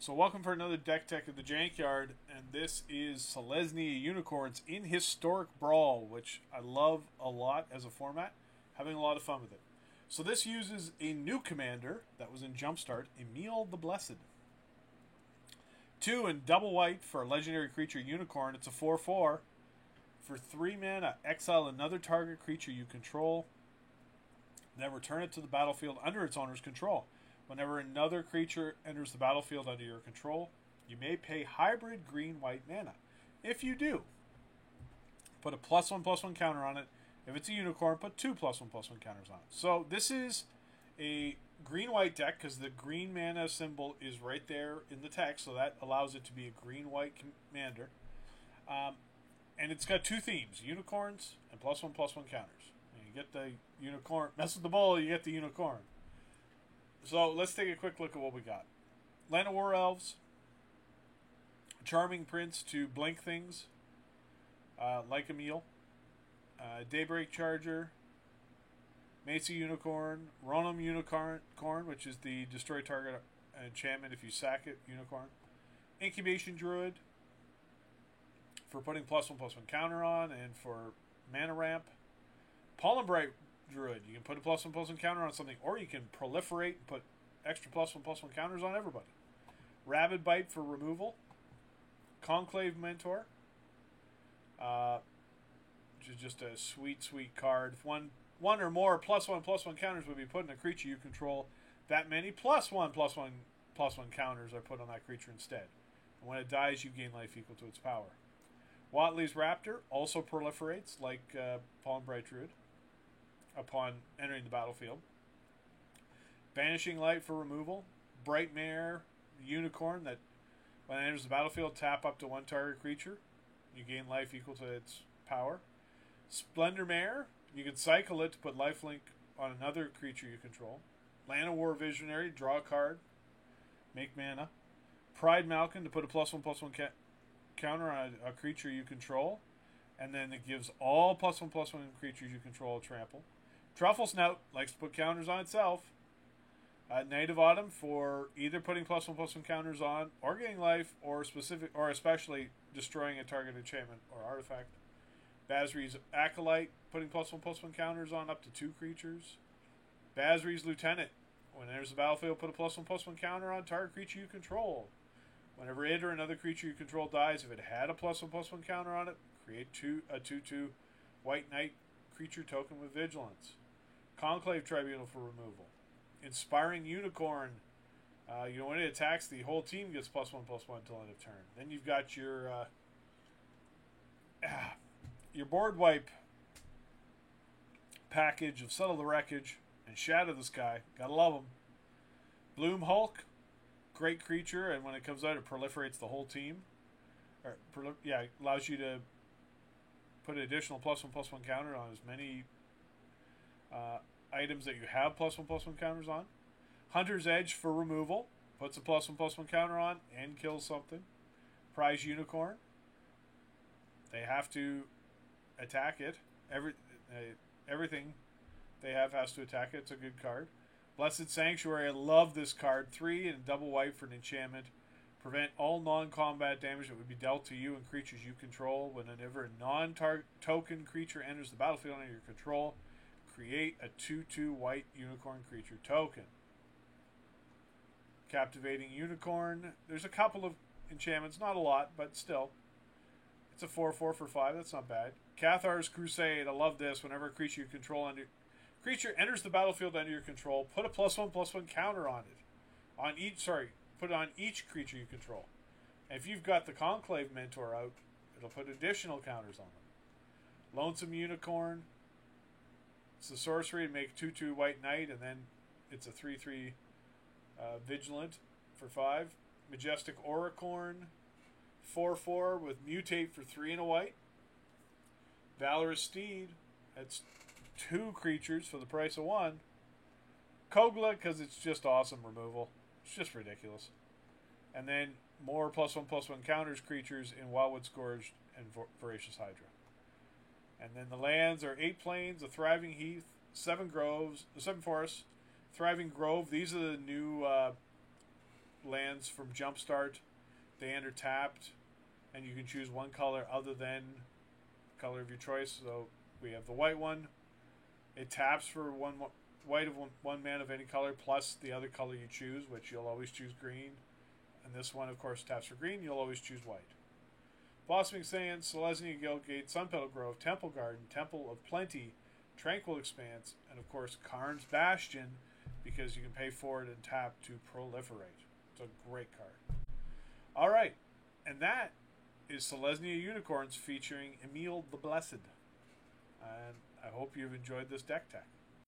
So welcome for another Deck Tech of the Jankyard, and this is Selesnya Unicorns in Historic Brawl, which I love a lot as a format, having a lot of fun with it. So this uses a new commander that was in Jumpstart, Emil the Blessed. 2 and double white for a legendary creature Unicorn. It's a 4/4. For 3 mana, exile another target creature you control, then return it to the battlefield under its owner's control. Whenever another creature enters the battlefield under your control, you may pay hybrid green-white mana. If you do, put a +1/+1 counter on it. If it's a unicorn, put 2 +1/+1 counters on it. So this is a green-white deck because the green mana symbol is right there in the text, so that allows it to be a green-white commander. And it's got 2 themes, unicorns and +1/+1 counters. And you get the unicorn, mess with the bull, you get the unicorn. So let's take a quick look at what we got. Land of War Elves, Charming Prince to blink things, like Emil, Daybreak Charger, Mesa Unicorn, Ronom Unicorn, which is the destroy target enchantment if you sack it, Unicorn, Incubation Druid, for putting +1/+1 counter on and for mana ramp, Pollen Bright Druid. You can put a +1/+1 counter on something, or you can proliferate and put extra +1/+1 counters on everybody. Rabid Bite for removal. Conclave Mentor, which is just a sweet, sweet card. If one or more +1/+1 counters would be put on a creature you control, that many +1/+1 counters are put on that creature instead. And when it dies, you gain life equal to its power. Watley's Raptor also proliferates like Pollen Bright Druid upon entering the battlefield. Banishing Light for removal. Brightmare Unicorn, that when it enters the battlefield, tap up to 1 target creature. You gain life equal to its power. Splendor Mare, you can cycle it to put lifelink on another creature you control. Land of War Visionary, draw a card, make mana. Pride Malkin to put a +1/+1 counter on a creature you control, and then it gives all +1/+1 creatures you control a trample. Truffle Snout likes to put counters on itself. Night of Autumn for either putting +1/+1 counters on, or getting life, or especially destroying a target enchantment or artifact. Basri's Acolyte, putting +1/+1 counters on up to 2 creatures. Basri's Lieutenant, when it enters the battlefield, put a +1/+1 counter on target creature you control. Whenever it or another creature you control dies, if it had a +1/+1 counter on it, create a 2/2 White Knight creature token with Vigilance. Conclave Tribunal for removal. Inspiring Unicorn. When it attacks, the whole team gets +1/+1 until end of turn. Then you've got your board wipe package of Settle the Wreckage and Shadow the Sky. Gotta love them. Bloom Hulk, great creature, and when it comes out, it proliferates the whole team. Allows you to put an additional +1/+1 counter on as many items that you have +1/+1 counters on. Hunter's Edge for removal, puts a +1/+1 counter on and kills something. Prize Unicorn, they have to attack it. Everything they have has to attack it. It's a good card. Blessed Sanctuary, I love this card. 3 and double white for an enchantment. Prevent all non-combat damage that would be dealt to you and creatures you control. Whenever a non-token creature enters the battlefield under your control, create a 2/2 white unicorn creature token. Captivating Unicorn. There's a couple of enchantments, not a lot, but still. It's a 4/4 for 5. That's not bad. Cathar's Crusade. I love this. Whenever a creature you control enters the battlefield under your control, put a +1/+1 counter on it. Put it on each creature you control. And if you've got the Conclave Mentor out, it'll put additional counters on them. Lonesome Unicorn. It's a sorcery to make 2/2 White Knight, and then it's a 3/3 Vigilant for 5. Majestic Auricorn, 4/4 with Mutate for 3 and a white. Valorous Steed, that's 2 creatures for the price of 1. Kogla, because it's just awesome removal. It's just ridiculous. And then more +1/+1 counters creatures in Wildwood Scourge and Voracious Hydra. And then the lands are 8 plains, a thriving heath, 7 groves, 7 forests, thriving grove. These are the new lands from Jumpstart. They enter tapped, and you can choose one color other than color of your choice. So we have the white one. It taps for one white of one mana of any color plus the other color you choose, which you'll always choose green. And this one, of course, taps for green. You'll always choose white. Blossoming Sands, Selesnya Guildgate, Sunpetal Grove, Temple Garden, Temple of Plenty, Tranquil Expanse, and of course Karn's Bastion, because you can pay for it and tap to proliferate. It's a great card. All right, and that is Selesnya Unicorns featuring Emil the Blessed. And I hope you've enjoyed this deck tech.